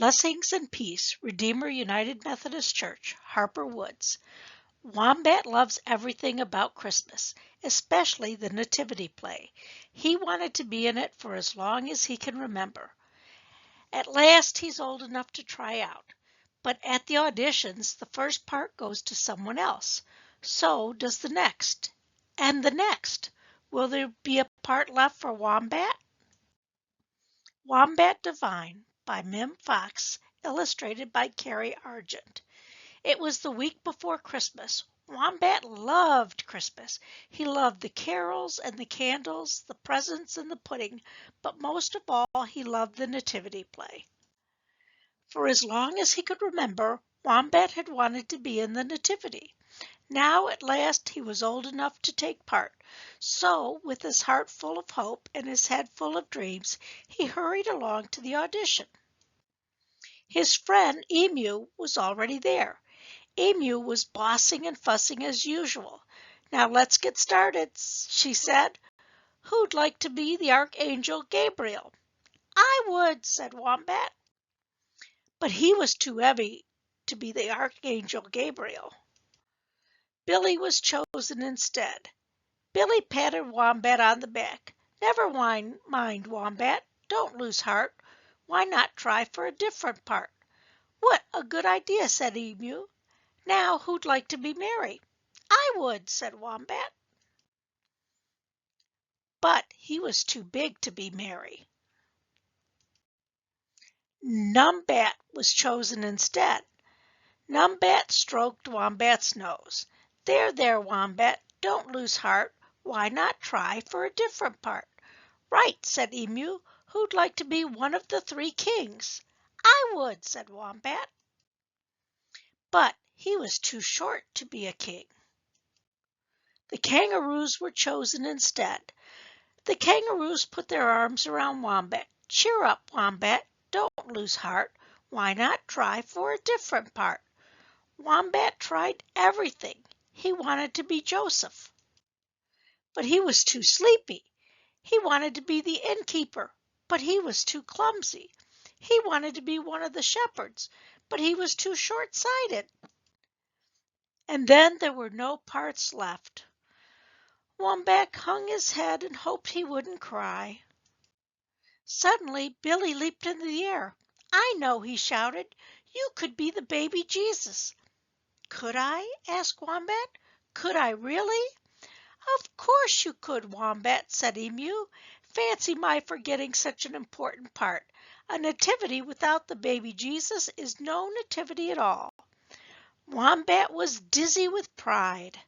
Blessings and peace, Redeemer United Methodist Church, Harper Woods. Wombat loves everything about Christmas, especially the nativity play. He wanted to be in it for as long as he can remember. At last he's old enough to try out, but at the auditions the first part goes to someone else. So does the next, and the next. Will there be a part left for Wombat? Wombat Devine by Mim Fox, illustrated by Carrie Argent. It was the week before Christmas. Wombat loved Christmas. He loved the carols and the candles, the presents and the pudding, but most of all he loved the nativity play. For as long as he could remember, Wombat had wanted to be in the nativity. Now at last he was old enough to take part. So, with his heart full of hope and his head full of dreams, he hurried along to the audition. His friend Emu was already there. Emu was bossing and fussing as usual. "Now let's get started," she said. "Who'd like to be the Archangel Gabriel?" "I would," said Wombat. But he was too heavy to be the Archangel Gabriel. Billy was chosen instead. Billy patted Wombat on the back. "Never mind, Wombat. Don't lose heart. Why not try for a different part?" "What a good idea," said Emu. "Now who'd like to be Mary?" "I would," said Wombat. But he was too big to be Mary. Numbat was chosen instead. Numbat stroked Wombat's nose. There, Wombat, don't lose heart. Why not try for a different part?" "Right," said Emu. "Who'd like to be one of the three kings?" "I would," said Wombat. But he was too short to be a king. The kangaroos were chosen instead. The kangaroos put their arms around Wombat. "Cheer up, Wombat. Don't lose heart. Why not try for a different part?" Wombat tried everything. He wanted to be Joseph, but he was too sleepy. He wanted to be the innkeeper, but he was too clumsy. He wanted to be one of the shepherds, but he was too short-sighted. And then there were no parts left. Wombat hung his head and hoped he wouldn't cry. Suddenly Billy leaped into the air. "I know," he shouted. "You could be the baby Jesus." "Could I?" asked Wombat. "Could I really?" "Of course you could, Wombat," said Emu. "Fancy my forgetting such an important part. A nativity without the baby Jesus is no nativity at all." Wombat was dizzy with pride.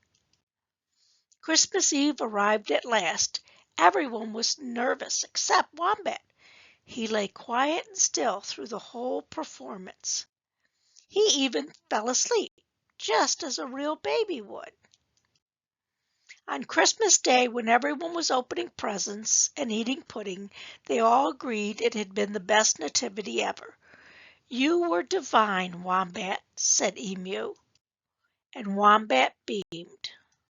Christmas Eve arrived at last. Everyone was nervous except Wombat. He lay quiet and still through the whole performance. He even fell asleep, just as a real baby would. On Christmas Day, when everyone was opening presents and eating pudding, they all agreed it had been the best nativity ever. "You were divine, Wombat," said Emu, and Wombat beamed.